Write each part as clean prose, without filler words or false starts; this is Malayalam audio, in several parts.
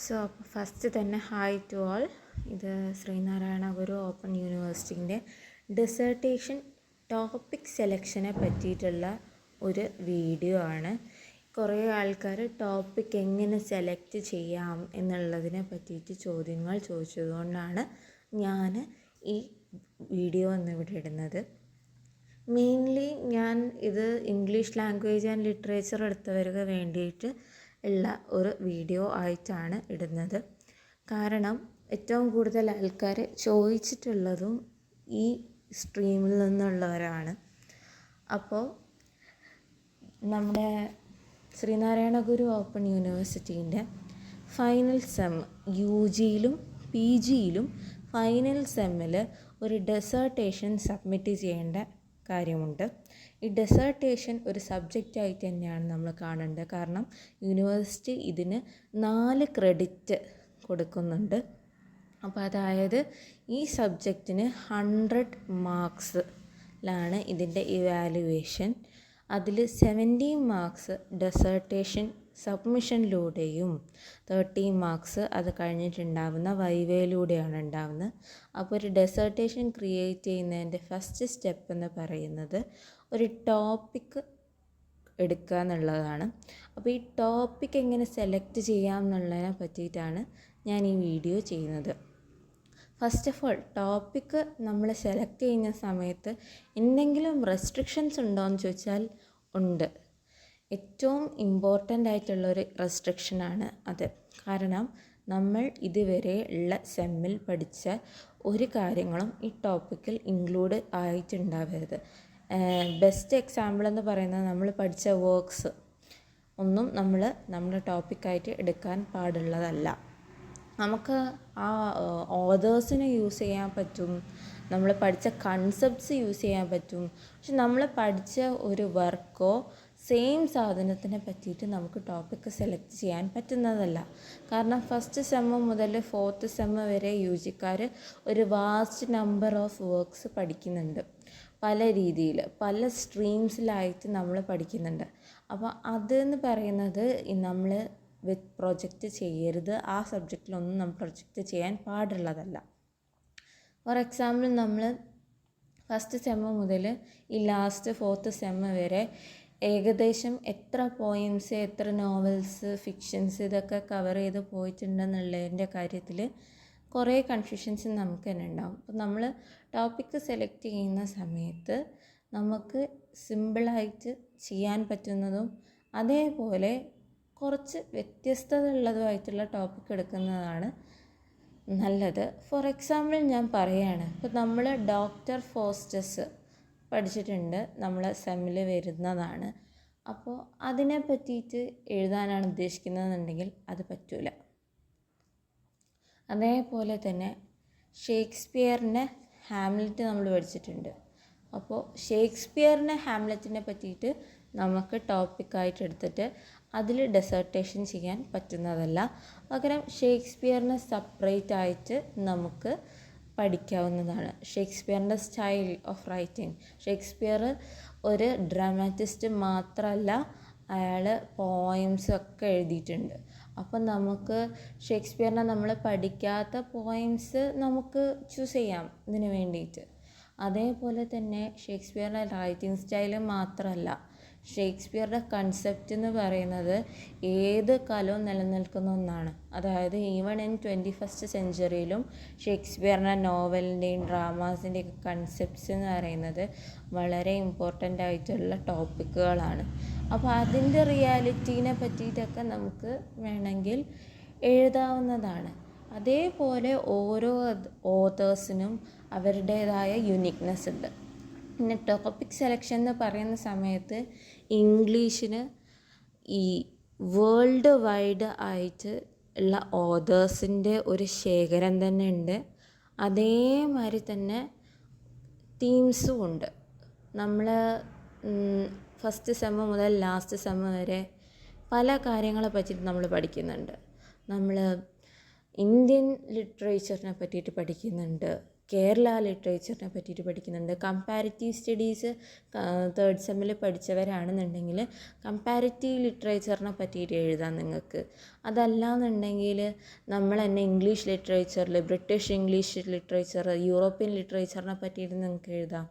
സോ ഫസ്റ്റ് തന്നെ ഹായ് ടു ഓൾ. ഇത് ശ്രീനാരായണ ഗുരു ഓപ്പൺ യൂണിവേഴ്സിറ്റിൻ്റെ ഡിസർട്ടേഷൻ ടോപ്പിക് സെലക്ഷനെ പറ്റിയിട്ടുള്ള ഒരു വീഡിയോ ആണ്. കുറേ ആൾക്കാർ ടോപ്പിക് എങ്ങനെ സെലക്ട് ചെയ്യാം എന്നുള്ളതിനെ പറ്റിയിട്ട് ചോദ്യങ്ങൾ ചോദിച്ചതുകൊണ്ടാണ് ഞാൻ ഈ വീഡിയോ ഇന്നിവിടെ ഇടുന്നത്. മെയിൻലി ഞാൻ ഇത് ഇംഗ്ലീഷ് ലാംഗ്വേജ് ആൻഡ് ലിറ്ററേച്ചർ എടുത്തവർക്ക് വേണ്ടിയിട്ട് ഉള്ള ഒരു വീഡിയോ ആയിട്ടാണ് ഇടുന്നത്. കാരണം ഏറ്റവും കൂടുതൽ ആൾക്കാർ ചോദിച്ചിട്ടുള്ളതും ഈ സ്ട്രീമിൽ നിന്നുള്ളവരാണ്. അപ്പോൾ നമ്മുടെ ശ്രീനാരായണ ഗുരു ഓപ്പൺ യൂണിവേഴ്സിറ്റീൻ്റെ ഫൈനൽ സെം UGയിലും PGയിലും ഫൈനൽ സെമ്മിൽ ഒരു ഡെസേർട്ടേഷൻ സബ്മിറ്റ് ചെയ്യേണ്ട കാര്യമുണ്ട്. ഈ ഡെസേർട്ടേഷൻ ഒരു സബ്ജക്റ്റായിട്ട് തന്നെയാണ് നമ്മൾ കാണേണ്ടത്. കാരണം യൂണിവേഴ്സിറ്റി ഇതിന് 4 ക്രെഡിറ്റ് കൊടുക്കുന്നുണ്ട്. അപ്പോൾ അതായത് ഈ സബ്ജക്റ്റിന് 100 മാർക്സിലാണ് ഇതിൻ്റെ ഇവാലുവേഷൻ. അതിൽ 70 മാർക്സ് ഡെസേർട്ടേഷൻ സബ്മിഷനിലൂടെയും 30 മാർക്സ് അത് കഴിഞ്ഞിട്ടുണ്ടാവുന്ന വൈവയിലൂടെയാണ് ഉണ്ടാവുന്നത്. അപ്പോൾ ഒരു ഡെസേർട്ടേഷൻ ക്രിയേറ്റ് ചെയ്യുന്നതിൻ്റെ ഫസ്റ്റ് സ്റ്റെപ്പ് എന്ന് പറയുന്നത് ഒരു ടോപ്പിക്ക് എടുക്കുക എന്നുള്ളതാണ്. അപ്പോൾ ഈ ടോപ്പിക്ക് എങ്ങനെ സെലക്ട് ചെയ്യാം എന്നുള്ളതിനെ പറ്റിയിട്ടാണ് ഞാൻ ഈ വീഡിയോ ചെയ്യുന്നത്. ഫസ്റ്റ് ഓഫ് ഓൾ ടോപ്പിക്ക് നമ്മൾ സെലക്ട് ചെയ്യുന്ന സമയത്ത് എന്തെങ്കിലും റെസ്ട്രിക്ഷൻസ് ഉണ്ടോ എന്ന് ചോദിച്ചാൽ ഉണ്ട്. ഏറ്റവും ഇമ്പോർട്ടൻ്റ് ആയിട്ടുള്ളൊരു റെസ്ട്രിക്ഷനാണ് അത്. കാരണം നമ്മൾ ഇതുവരെ ഉള്ള സെമ്മിൽ പഠിച്ച ഒരു കാര്യങ്ങളും ഈ ടോപ്പിക്കിൽ ഇൻക്ലൂഡ് ആയിട്ടുണ്ടാവരുത്. ബെസ്റ്റ് എക്സാമ്പിൾ എന്ന് പറയുന്നത് നമ്മൾ പഠിച്ച വർക്ക്സ് ഒന്നും നമ്മുടെ ടോപ്പിക്കായിട്ട് എടുക്കാൻ പാടുള്ളതല്ല. നമുക്ക് ആ ഓതേഴ്സിനെ യൂസ് ചെയ്യാൻ പറ്റും, നമ്മൾ പഠിച്ച കൺസെപ്റ്റ്സ് യൂസ് ചെയ്യാൻ പറ്റും. പക്ഷെ നമ്മൾ പഠിച്ച ഒരു വർക്കോ സെയിം സാധനത്തിനെ പറ്റിയിട്ട് നമുക്ക് ടോപ്പിക്ക് സെലക്ട് ചെയ്യാൻ പറ്റുന്നതല്ല. കാരണം ഫസ്റ്റ് സെമ്മ് മുതൽ 4th സെമ്മ് വരെ UGക്കാർ ഒരു വാസ്റ്റ് നമ്പർ ഓഫ് വർക്ക്സ് പഠിക്കുന്നുണ്ട്. പല രീതിയിൽ പല സ്ട്രീംസിലായിട്ട് നമ്മൾ പഠിക്കുന്നുണ്ട്. അപ്പോൾ അതെന്ന് പറയുന്നത് നമ്മൾ പ്രൊജക്റ്റ് ചെയ്യരുത്. ആ സബ്ജക്റ്റിലൊന്നും നമ്മൾ പ്രൊജക്റ്റ് ചെയ്യാൻ പാടുള്ളതല്ല. ഫോർ എക്സാമ്പിൾ നമ്മൾ ഫസ്റ്റ് സെമ്മ് മുതൽ ഈ ലാസ്റ്റ് 4th സെമ്മ് വരെ ഏകദേശം എത്ര പോയിംസ്, എത്ര നോവൽസ്, ഫിക്ഷൻസ് ഇതൊക്കെ കവർ ചെയ്ത് പോയിട്ടുണ്ടെന്നുള്ളതിൻ്റെ കാര്യത്തിൽ കുറേ കൺഫ്യൂഷൻസ് നമുക്ക് തന്നെ ഉണ്ടാകും. അപ്പോൾ നമ്മൾ ടോപ്പിക്ക് സെലക്ട് ചെയ്യുന്ന സമയത്ത് നമുക്ക് സിമ്പിളായിട്ട് ചെയ്യാൻ പറ്റുന്നതും അതേപോലെ കുറച്ച് വ്യത്യസ്തത ഉള്ളതുമായിട്ടുള്ള ടോപ്പിക്ക് എടുക്കുന്നതാണ് നല്ലത്. ഫോർ എക്സാമ്പിൾ ഞാൻ പറയുകയാണ്, ഇപ്പോൾ നമ്മൾ ഡോക്ടർ ഫോസ്റ്റസ് പഠിച്ചിട്ടുണ്ട്, നമ്മൾ സെമ്മിൽ വരുന്നതാണ്. അപ്പോൾ അതിനെ പറ്റിയിട്ട് എഴുതാനാണ് ഉദ്ദേശിക്കുന്നതെന്നുണ്ടെങ്കിൽ അത് പറ്റില്ല. അതേപോലെ തന്നെ ഷേക്സ്പിയറിൻ്റെ ഹാംലെറ്റ് നമ്മൾ പഠിച്ചിട്ടുണ്ട്. അപ്പോൾ ഷേക്സ്പിയറിൻ്റെ ഹാംലെറ്റിനെ പറ്റിയിട്ട് നമുക്ക് ടോപ്പിക്കായിട്ട് എടുത്തിട്ട് അതിൽ ഡെസേർട്ടേഷൻ ചെയ്യാൻ പറ്റുന്നതല്ല. പകരം ഷേക്സ്പിയറിനെ സെപ്പറേറ്റ് ആയിട്ട് നമുക്ക് പഠിക്കാവുന്നതാണ്. ഷേക്സ്പിയറിൻ്റെ സ്റ്റൈൽ ഓഫ് റൈറ്റിംഗ്, ഷേക്സ്പിയർ ഒരു ഡ്രാമാറ്റിസ്റ്റ് മാത്രമല്ല, അയാൾ പോയംസ് ഒക്കെ എഴുതിയിട്ടുണ്ട്. അപ്പം നമുക്ക് ഷേക്സ്പിയറിനെ നമ്മൾ പഠിക്കാത്ത പോയംസ് നമുക്ക് ചൂസ് ചെയ്യാം ഇതിന് വേണ്ടിയിട്ട്. അതേപോലെ തന്നെ ഷേക്സ്പിയറിൻ്റെ റൈറ്റിംഗ് സ്റ്റൈല് മാത്രമല്ല, ഷേക്സ്പിയറുടെ കൺസെപ്റ്റ് എന്ന് പറയുന്നത് ഏത് കാലവും നിലനിൽക്കുന്ന ഒന്നാണ്. അതായത് ഈവൺ ഇൻ 21st സെഞ്ച്വറിയിലും ഷേക്സ്പിയറിൻ്റെ നോവലിൻ്റെയും ഡ്രാമാസിൻ്റെയും കൺസെപ്റ്റ്സ് എന്ന് പറയുന്നത് വളരെ ഇമ്പോർട്ടൻ്റ് ആയിട്ടുള്ള ടോപ്പിക്കുകളാണ്. അപ്പോൾ അതിൻ്റെ റിയാലിറ്റീനെ പറ്റിയിട്ടൊക്കെ നമുക്ക് വേണമെങ്കിൽ എഴുതാവുന്നതാണ്. അതേപോലെ ഓരോ ഓതേഴ്സിനും അവരുടേതായ യുണീക്നെസ് ഉണ്ട്. പിന്നെ ടോപ്പിക് സെലക്ഷൻ എന്ന് പറയുന്ന സമയത്ത് ഇംഗ്ലീഷിന് ഈ വേൾഡ് വൈഡ് ആയിട്ട് ഉള്ള ഓതേഴ്സിൻ്റെ ഒരു ശേഖരം തന്നെ ഉണ്ട്. അതേമാതിരി തന്നെ തീംസും ഉണ്ട്. നമ്മൾ ഫസ്റ്റ് സെമ്മ് മുതൽ ലാസ്റ്റ് സെമ്മ് വരെ പല കാര്യങ്ങളെ പറ്റിയിട്ട് നമ്മൾ പഠിക്കുന്നുണ്ട്. നമ്മൾ ഇന്ത്യൻ ലിറ്ററേച്ചറിനെ പറ്റിയിട്ട് പഠിക്കുന്നുണ്ട്, കേരള ലിറ്ററേച്ചറിനെ പറ്റിയിട്ട് പഠിക്കുന്നുണ്ട്. കമ്പാരിറ്റീവ് സ്റ്റഡീസ് തേർഡ് സെമ്മിൽ പഠിച്ചവരാണെന്നുണ്ടെങ്കിൽ കമ്പാരിറ്റീവ് ലിറ്ററേച്ചറിനെ പറ്റിയിട്ട് എഴുതാം നിങ്ങൾക്ക്. അതല്ലാന്നുണ്ടെങ്കിൽ നമ്മൾ തന്നെ ഇംഗ്ലീഷ് ലിറ്ററേച്ചറിൽ ബ്രിട്ടീഷ് ഇംഗ്ലീഷ് ലിറ്ററേച്ചർ, യൂറോപ്യൻ ലിറ്ററേച്ചറിനെ പറ്റിയിട്ട് നിങ്ങൾക്ക് എഴുതാം.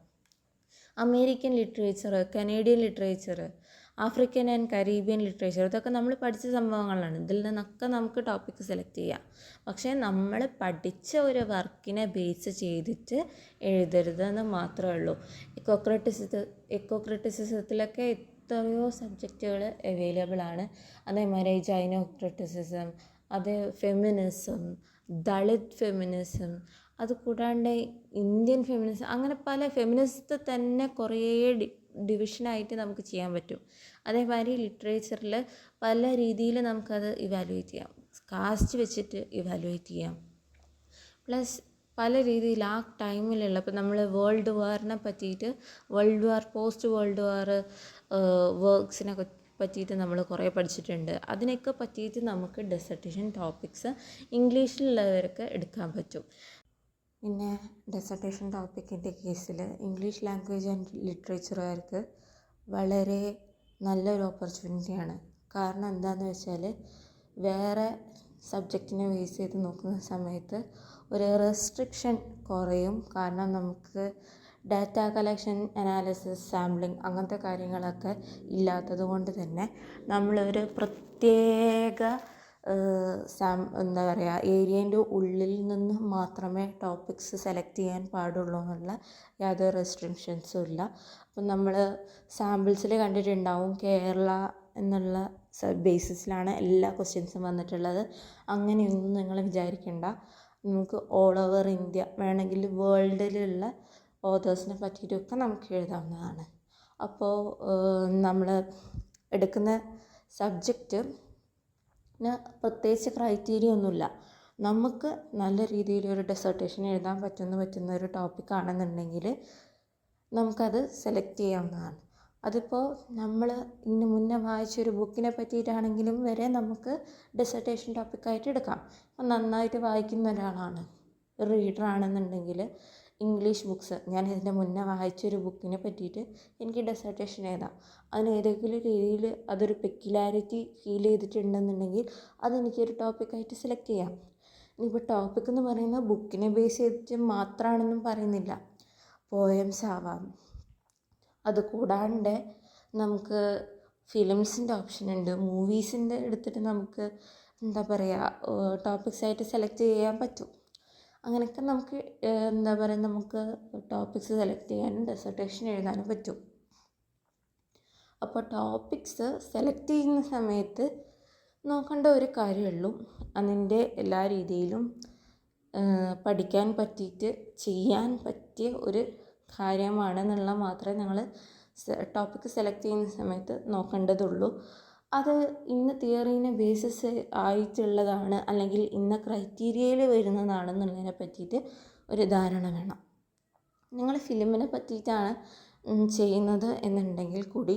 American literature, Canadian literature, African and Caribbean literature, ഇതൊക്കെ നമ്മൾ പഠിച്ച സംഭവങ്ങളാണ്. ഇതിൽ നിന്നൊക്കെ നമുക്ക് ടോപ്പിക്ക് സെലക്ട് ചെയ്യാം. പക്ഷേ നമ്മൾ പഠിച്ച ഒരു വർക്കിനെ ബേസ് ചെയ്തിട്ട് എഴുതരുതെന്ന് മാത്രമേ ഉള്ളൂ. എക്കോക്രിറ്റിസിസത്തിലൊക്കെ എത്രയോ സബ്ജക്റ്റുകൾ അവൈലബിൾ ആണ്. അതേമാതിരി ജൈനോ ക്രിറ്റിസിസം, അതേ ഫെമിനിസം, ദളിത് ഫെമിനിസം, അതുകൂടാണ്ട് ഇന്ത്യൻ ഫെമിനിസം, അങ്ങനെ പല ഫെമിനിസത്തെ തന്നെ കുറേ ഡിവിഷനായിട്ട് നമുക്ക് ചെയ്യാൻ പറ്റും. അതേമാതിരി ലിറ്ററേച്ചറിൽ പല രീതിയിൽ നമുക്കത് ഇവാലുവേറ്റ് ചെയ്യാം. കാസ്റ്റ് വെച്ചിട്ട് ഇവാലുവേറ്റ് ചെയ്യാം. പ്ലസ് പല രീതിയിൽ ആ ടൈമിലുള്ള, ഇപ്പോൾ നമ്മൾ വേൾഡ് വാറിനെ പറ്റിയിട്ട്, world war, post world war വർക്ക്സിനെ പറ്റിയിട്ട് നമ്മൾ കുറേ പഠിച്ചിട്ടുണ്ട്. അതിനൊക്കെ പറ്റിയിട്ട് നമുക്ക് ഡിസർട്ടേഷൻ ടോപ്പിക്സ് ഇംഗ്ലീഷിലുള്ളവർക്ക് എടുക്കാൻ പറ്റും. പിന്നെ ഡിസർട്ടേഷൻ ടോപ്പിക്കിൻ്റെ കേസിൽ ഇംഗ്ലീഷ് ലാംഗ്വേജ് ആൻഡ് ലിറ്ററേച്ചറുകാർക്ക് വളരെ നല്ലൊരു ഓപ്പർച്യൂണിറ്റിയാണ്. കാരണം എന്താണെന്ന് വെച്ചാൽ വേറെ സബ്ജക്റ്റിനെ ബേസ് ചെയ്ത് നോക്കുന്ന സമയത്ത് ഒരു റെസ്ട്രിക്ഷൻ കുറയും. കാരണം നമുക്ക് ഡാറ്റ കളക്ഷൻ, അനാലിസിസ്, സാമ്പിളിങ് അങ്ങനത്തെ കാര്യങ്ങളൊക്കെ ഇല്ലാത്തത് കൊണ്ട് തന്നെ നമ്മളൊരു പ്രത്യേക എന്താ പറയുക ഏരിയേൻ്റെ ഉള്ളിൽ നിന്ന് മാത്രമേ ടോപ്പിക്സ് സെലക്ട് ചെയ്യാൻ പാടുള്ളൂ എന്നുള്ള യാതൊരു റെസ്ട്രിക്ഷൻസും ഇല്ല. അപ്പം നമ്മൾ സാമ്പിൾസിൽ കണ്ടിട്ടുണ്ടാവും കേരള എന്നുള്ള ബേസിസിലാണ് എല്ലാ ക്വസ്റ്റ്യൻസും വന്നിട്ടുള്ളത്. അങ്ങനെയൊന്നും നിങ്ങൾ വിചാരിക്കേണ്ട. നമുക്ക് ഓൾ ഓവർ ഇന്ത്യ വേണമെങ്കിൽ വേൾഡിലുള്ള ഓതേഴ്സിനെ പറ്റിയിട്ടൊക്കെ നമുക്ക് എഴുതാവുന്നതാണ്. അപ്പോൾ നമ്മൾ എടുക്കുന്ന സബ്ജക്റ്റ് പ്രത്യേകിച്ച് ക്രൈറ്റീരിയ ഒന്നുമില്ല. നമുക്ക് നല്ല രീതിയിൽ ഒരു ഡിസർട്ടേഷൻ എഴുതാൻ പറ്റുന്ന ഒരു ടോപ്പിക്കാണെന്നുണ്ടെങ്കിൽ നമുക്കത് സെലക്ട് ചെയ്യാവുന്നതാണ്. അതിപ്പോൾ നമ്മൾ ഇതിന് മുന്നേ വായിച്ചൊരു ബുക്കിനെ പറ്റിയിട്ടാണെങ്കിലും വരെ നമുക്ക് ഡിസർട്ടേഷൻ ടോപ്പിക്കായിട്ട് എടുക്കാം. അപ്പം നന്നായിട്ട് വായിക്കുന്ന ഒരാളാണ്, റീഡർ ആണെന്നുണ്ടെങ്കിൽ ഇംഗ്ലീഷ് ബുക്സ്, ഞാൻ ഇതിൻ്റെ മുന്നേ വായിച്ചൊരു ബുക്കിനെ പറ്റിയിട്ട് എനിക്ക് ഡിസർട്ടേഷൻ എഴുതാം. അതിന് ഏതെങ്കിലും രീതിയിൽ അതൊരു പെക്യുലാരിറ്റി ഫീൽ ചെയ്തിട്ടുണ്ടെന്നുണ്ടെങ്കിൽ അതെനിക്കൊരു ടോപ്പിക്കായിട്ട് സെലക്ട് ചെയ്യാം. ഇനിയിപ്പോൾ ടോപ്പിക് എന്ന് പറയുന്നത് ബുക്കിനെ ബേസ് ചെയ്തിട്ട് മാത്രമാണെന്നും പറയുന്നില്ല. പോയംസ് ആവാം. അതുകൂടാണ്ട് നമുക്ക് ഫിലിംസിൻ്റെ ഓപ്ഷൻ ഉണ്ട്. മൂവീസിൻ്റെ എടുത്തിട്ട് നമുക്ക് എന്താ പറയുക ടോപ്പിക്സായിട്ട് സെലക്ട് ചെയ്യാൻ പറ്റും. അങ്ങനെയൊക്കെ നമുക്ക് എന്താ പറയുക നമുക്ക് ടോപ്പിക്സ് സെലക്ട് ചെയ്യാനും ഡിസർട്ടേഷൻ എഴുതാനും പറ്റും. അപ്പോൾ ടോപ്പിക്സ് സെലക്ട് ചെയ്യുന്ന സമയത്ത് നോക്കേണ്ട ഒരു കാര്യമുള്ളൂ, അതിൻ്റെ എല്ലാ രീതിയിലും പഠിക്കാൻ പറ്റിയിട്ട് ചെയ്യാൻ പറ്റിയ ഒരു കാര്യമാണെന്നുള്ള മാത്രമേ ഞങ്ങൾ ടോപ്പിക്ക് സെലക്ട് ചെയ്യുന്ന സമയത്ത് നോക്കേണ്ടതുള്ളൂ. അത് ഇന്ന തിയറീനെ ബേസിസ് ആയിട്ടുള്ളതാണ് അല്ലെങ്കിൽ ഇന്ന ക്രൈറ്റീരിയയിൽ വരുന്നതാണെന്നുള്ളതിനെ പറ്റിയിട്ട് ഒരു ധാരണ വേണം. നിങ്ങൾ ഫിലിമിനെ പറ്റിയിട്ടാണ് ചെയ്യുന്നത് എന്നുണ്ടെങ്കിൽ കൂടി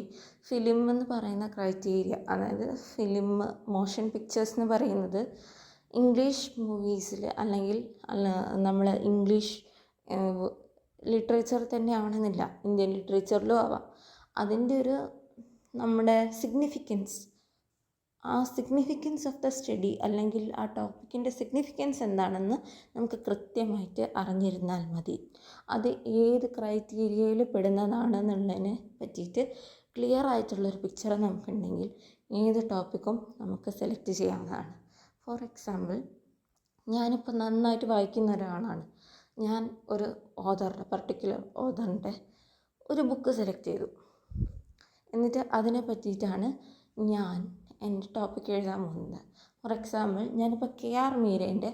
ഫിലിം എന്ന് പറയുന്ന ക്രൈറ്റീരിയ, അതായത് ഫിലിം മോഷൻ പിക്ചേഴ്സ് എന്ന് പറയുന്നത് ഇംഗ്ലീഷ് മൂവീസിൽ അല്ലെങ്കിൽ നമ്മൾ ഇംഗ്ലീഷ് ലിറ്ററേച്ചർ തന്നെ ആവണമെന്നില്ല, ഇന്ത്യൻ ലിറ്ററേച്ചറിലും ആവാം. അതിൻ്റെ ഒരു നമ്മുടെ സിഗ്നിഫിക്കൻസ്, ആ സിഗ്നിഫിക്കൻസ് ഓഫ് ദ സ്റ്റഡി അല്ലെങ്കിൽ ആ ടോപ്പിക്കിൻ്റെ സിഗ്നിഫിക്കൻസ് എന്താണെന്ന് നമുക്ക് കൃത്യമായിട്ട് അറിഞ്ഞിരുന്നാൽ മതി. അത് ഏത് ക്രൈറ്റീരിയയിൽ പെടുന്നതാണെന്നുള്ളതിനെ പറ്റിയിട്ട് ക്ലിയർ ആയിട്ടുള്ളൊരു പിക്ചർ നമുക്കുണ്ടെങ്കിൽ ഏത് ടോപ്പിക്കും നമുക്ക് സെലക്ട് ചെയ്യാവുന്നതാണ്. ഫോർ എക്സാമ്പിൾ, ഞാനിപ്പോൾ നന്നായിട്ട് വായിക്കുന്ന ഒരാളാണ്. ഞാൻ ഒരു ഓഥറുടെ പർട്ടിക്കുലർ ഓഥറിൻ്റെ ഒരു ബുക്ക് സെലക്ട് ചെയ്തു. എന്നിട്ട് അതിനെ പറ്റിയിട്ടാണ് ഞാൻ എൻ്റെ ടോപ്പിക്ക് എഴുതാൻ പോകുന്നത്. ഫോർ എക്സാമ്പിൾ, ഞാനിപ്പോൾ KR മീരേൻ്റെ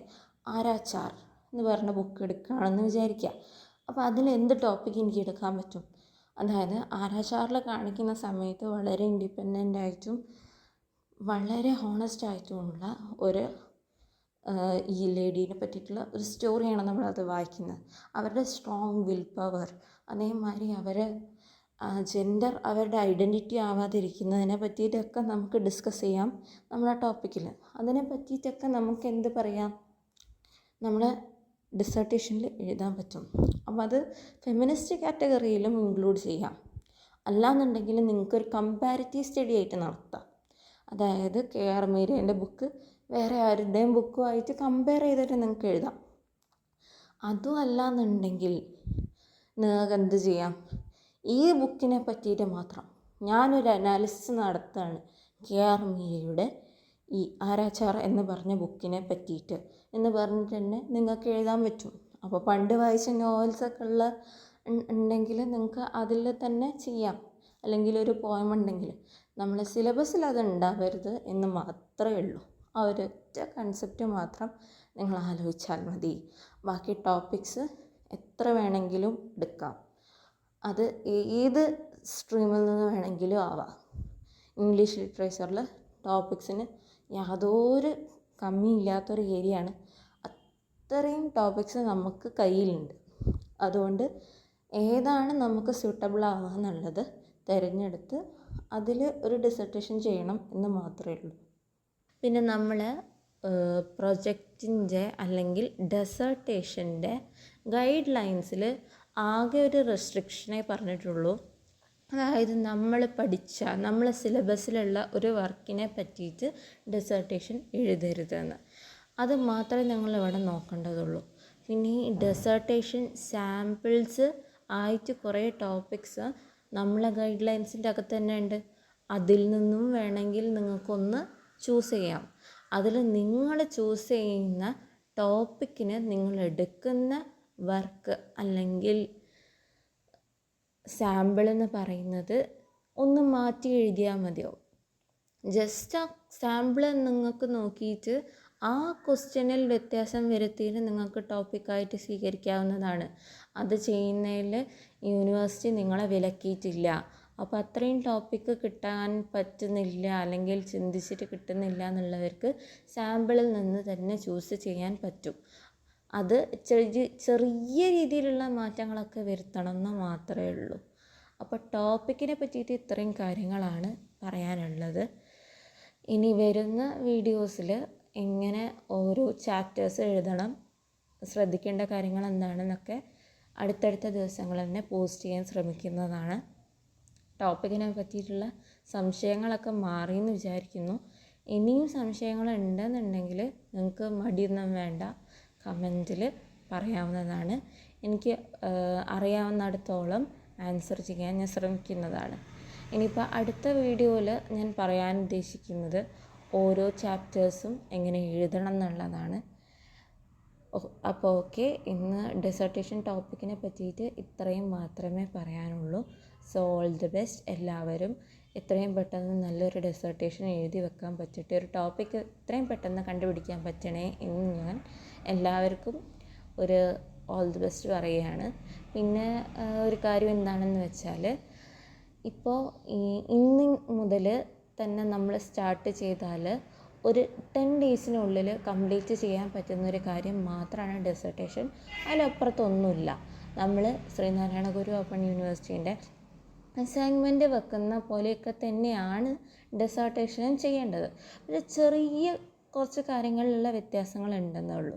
ആരാച്ചാർ എന്ന് പറഞ്ഞ ബുക്ക് എടുക്കുകയാണെന്ന് വിചാരിക്കുക. അപ്പോൾ അതിൽ എന്ത് ടോപ്പിക്ക് എനിക്ക് എടുക്കാൻ പറ്റും? അതായത് ആരാച്ചാറിൽ കാണിക്കുന്ന സമയത്ത് വളരെ ഇൻഡിപെൻഡൻ്റ് ആയിട്ടും വളരെ ഹോണസ്റ്റ് ആയിട്ടുമുള്ള ഒരു ഈ ലേഡീനെ പറ്റിയിട്ടുള്ള ഒരു സ്റ്റോറിയാണ് നമ്മളത് വായിക്കുന്നത്. അവരുടെ സ്ട്രോങ് വിൽ പവർ, അതേമാതിരി അവരെ ജെൻഡർ അവരുടെ ഐഡൻറ്റിറ്റി ആവാതിരിക്കുന്നതിനെ പറ്റിയിട്ടൊക്കെ നമുക്ക് ഡിസ്കസ് ചെയ്യാം നമ്മളെ ടോപ്പിക്കിൽ. അതിനെ പറ്റിയിട്ടൊക്കെ നമുക്ക് എന്ത് പറയാം, നമ്മളെ ഡിസർട്ടേഷനിൽ എഴുതാൻ പറ്റും. അപ്പോൾ അത് ഫെമിനിസ്റ്റ് കാറ്റഗറിയിലും ഇൻക്ലൂഡ് ചെയ്യാം. അല്ലാന്നുണ്ടെങ്കിൽ നിങ്ങൾക്കൊരു കമ്പാരിറ്റീവ് സ്റ്റഡി ആയിട്ട് നടത്താം. അതായത് KR മീരേൻ്റെ ബുക്ക് വേറെ ആരുടെയും ബുക്കുമായിട്ട് കമ്പയർ ചെയ്തിട്ട് നിങ്ങൾക്ക് എഴുതാം. അതും അല്ലാന്നുണ്ടെങ്കിൽ നിങ്ങൾക്ക് എന്ത് ചെയ്യാം, ഈ ബുക്കിനെ പറ്റിയിട്ട് മാത്രം ഞാനൊരു അനാലിസിസ് നടത്തുകയാണ് KR മീരയുടെ ഈ ആരാച്ചാർ എന്ന് പറഞ്ഞ ബുക്കിനെ പറ്റിയിട്ട് എന്ന് പറഞ്ഞിട്ട് തന്നെ നിങ്ങൾക്ക് എഴുതാൻ പറ്റും. അപ്പോൾ പണ്ട് വായിച്ച നോവൽസൊക്കെ ഉണ്ടെങ്കിൽ നിങ്ങൾക്ക് അതിൽ തന്നെ ചെയ്യാം. അല്ലെങ്കിൽ ഒരു പോയം ഉണ്ടെങ്കിൽ നമ്മൾ സിലബസിൽ അത് ഉണ്ടാവരുത് എന്ന് മാത്രമേ ഉള്ളൂ. ആ ഒരൊറ്റ കൺസെപ്റ്റ് മാത്രം നിങ്ങൾ ആലോചിച്ചാൽ മതി. ബാക്കി ടോപ്പിക്സ് എത്ര വേണമെങ്കിലും എടുക്കാം. അത് ഏത് സ്ട്രീമിൽ നിന്ന് വേണമെങ്കിലും ആവാം. ഇംഗ്ലീഷ് ലിറ്ററേച്ചറിൽ ടോപ്പിക്സിന് യാതൊരു കമ്മിയില്ലാത്തൊരു ഏരിയയാണ്. അത്രയും ടോപ്പിക്സ് നമുക്ക് കയ്യിലുണ്ട്. അതുകൊണ്ട് ഏതാണ് നമുക്ക് സ്യൂട്ടബിൾ ആവുക എന്നുള്ളത് തിരഞ്ഞെടുത്ത് അതിൽ ഒരു ഡിസർട്ടേഷൻ ചെയ്യണം എന്ന് മാത്രമേ ഉള്ളൂ. പിന്നെ നമ്മൾ പ്രൊജക്റ്റിൻ്റെ അല്ലെങ്കിൽ ഡെസർട്ടേഷൻ്റെ ഗൈഡ് ലൈൻസിൽ ആകെ ഒരു റെസ്ട്രിക്ഷനേ പറഞ്ഞിട്ടുള്ളൂ. അതായത് നമ്മളെ സിലബസിലുള്ള ഒരു വർക്കിനെ പറ്റിയിട്ട് ഡെസർട്ടേഷൻ എഴുതരുതെന്ന്. അത് മാത്രമേ നിങ്ങളിവിടെ നോക്കേണ്ടതുള്ളൂ. പിന്നെ ഈ ഡെസർട്ടേഷൻ സാമ്പിൾസ് ആയിട്ട് കുറേ ടോപ്പിക്സ് നമ്മളെ ഗൈഡ് ലൈൻസിൻ്റെ അകത്ത് തന്നെ ഉണ്ട്. അതിൽ നിന്നും വേണമെങ്കിൽ നിങ്ങൾക്കൊന്ന് ചൂസ് ചെയ്യാം. അതിൽ നിങ്ങൾ ചൂസ് ചെയ്യുന്ന ടോപ്പിക്കിന് നിങ്ങൾ എടുക്കുന്ന വർക്ക് അല്ലെങ്കിൽ സാമ്പിൾ എന്ന് പറയുന്നത് ഒന്ന് മാറ്റി എഴുതിയാൽ മതിയാവും. ജസ്റ്റ് ആ സാമ്പിൾ നിങ്ങൾക്ക് നോക്കിയിട്ട് ആ ക്വസ്റ്റ്യനിൽ വ്യത്യാസം വരുത്തിയിട്ട് നിങ്ങൾക്ക് ടോപ്പിക്കായിട്ട് സ്വീകരിക്കാവുന്നതാണ്. അത് ചെയ്യുന്നതിൽ യൂണിവേഴ്സിറ്റി നിങ്ങളെ വിലക്കിയിട്ടില്ല. അപ്പോൾ അത്രയും ടോപ്പിക്ക് കിട്ടാൻ പറ്റുന്നില്ല അല്ലെങ്കിൽ ചിന്തിച്ചിട്ട് കിട്ടുന്നില്ല എന്നുള്ളവർക്ക് സാമ്പിളിൽ നിന്ന് തന്നെ ചൂസ് ചെയ്യാൻ പറ്റും. അത് ചെറിയ രീതിയിലുള്ള മാറ്റങ്ങളൊക്കെ വരുത്തണം എന്ന് മാത്രമേ ഉള്ളൂ. അപ്പോൾ ടോപ്പിക്കിനെ പറ്റിയിട്ട് ഇത്രയും കാര്യങ്ങളാണ് പറയാനുള്ളത്. ഇനി വരുന്ന വീഡിയോസിൽ എങ്ങനെ ഓരോ ചാപ്റ്റേഴ്സ് എഴുതണം, ശ്രദ്ധിക്കേണ്ട കാര്യങ്ങൾ എന്താണെന്നൊക്കെ അടുത്തടുത്ത ദിവസങ്ങൾ തന്നെ പോസ്റ്റ് ചെയ്യാൻ ശ്രമിക്കുന്നതാണ്. ടോപ്പിക്കിനെ പറ്റിയിട്ടുള്ള സംശയങ്ങളൊക്കെ മാറിയെന്ന് വിചാരിക്കുന്നു. ഇനിയും സംശയങ്ങൾ ഉണ്ടെന്നുണ്ടെങ്കിൽ നിങ്ങൾക്ക് മടിയൊന്നും വേണ്ട, കമൻറ്റിൽ പറയാവുന്നതാണ്. എനിക്ക് അറിയാവുന്നിടത്തോളം ആൻസർ ചെയ്യാൻ ഞാൻ ശ്രമിക്കുന്നതാണ്. ഇനിയിപ്പോൾ അടുത്ത വീഡിയോയിൽ ഞാൻ പറയാൻ ഉദ്ദേശിക്കുന്നത് ഓരോ ചാപ്റ്റേഴ്സും എങ്ങനെ എഴുതണം എന്നുള്ളതാണ്. അപ്പോൾ ഓക്കെ, ഇന്ന് ഡിസർട്ടേഷൻ ടോപ്പിക്കിനെ പറ്റിയിട്ട് ഇത്രയും മാത്രമേ പറയാനുള്ളൂ. So all the best. എല്ലാവരും എത്രയും പെട്ടെന്ന് നല്ലൊരു ഡിസർട്ടേഷൻ എഴുതി വെക്കാൻ പറ്റട്ടെ, ഒരു ടോപ്പിക്ക് എത്രയും പെട്ടെന്ന് കണ്ടുപിടിക്കാൻ പറ്റണേ എന്ന് ഞാൻ എല്ലാവർക്കും ഒരു ഓൾ ദി ബെസ്റ്റ് പറയുകയാണ്. പിന്നെ ഒരു കാര്യം എന്താണെന്ന് വെച്ചാൽ, ഇപ്പോൾ ഇന്ന് മുതൽ തന്നെ നമ്മൾ സ്റ്റാർട്ട് ചെയ്താൽ ഒരു 10 ഡേയ്സിനുള്ളിൽ കംപ്ലീറ്റ് ചെയ്യാൻ പറ്റുന്നൊരു കാര്യം മാത്രമാണ് ഡിസർട്ടേഷൻ. അതിലപ്പുറത്തൊന്നുമില്ല. നമ്മൾ ശ്രീനാരായണ ഗുരു ഓപ്പൺ യൂണിവേഴ്സിറ്റീൻ്റെ അസൈൻമെൻറ്റ് വെക്കുന്ന പോലെയൊക്കെ തന്നെയാണ് ഡിസർട്ടേഷനും ചെയ്യേണ്ടത്. പക്ഷേ ചെറിയ കുറച്ച് കാര്യങ്ങളിലുള്ള വ്യത്യാസങ്ങളുണ്ടെന്നേ ഉള്ളൂ.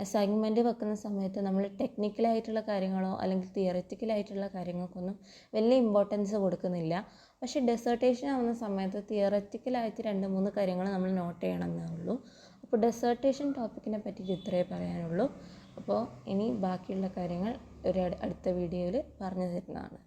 അസൈൻമെൻറ്റ് വെക്കുന്ന സമയത്ത് നമ്മൾ ടെക്നിക്കലായിട്ടുള്ള കാര്യങ്ങളോ അല്ലെങ്കിൽ തിയററ്റിക്കലായിട്ടുള്ള കാര്യങ്ങൾക്കൊന്നും വലിയ ഇമ്പോർട്ടൻസ് കൊടുക്കുന്നില്ല. പക്ഷേ ഡിസർട്ടേഷൻ ആവുന്ന സമയത്ത് തിയററ്റിക്കലായിട്ട് 2-3 കാര്യങ്ങൾ നമ്മൾ നോട്ട് ചെയ്യണമെന്നേ ഉള്ളൂ. അപ്പോൾ ഡിസർട്ടേഷൻ ടോപ്പിക്കിനെ പറ്റിയിട്ട് ഇത്രയേ പറയാനുള്ളൂ. അപ്പോൾ ഇനി ബാക്കിയുള്ള കാര്യങ്ങൾ ഒരു അടുത്ത വീഡിയോയിൽ പറഞ്ഞു തരുന്നതാണ്.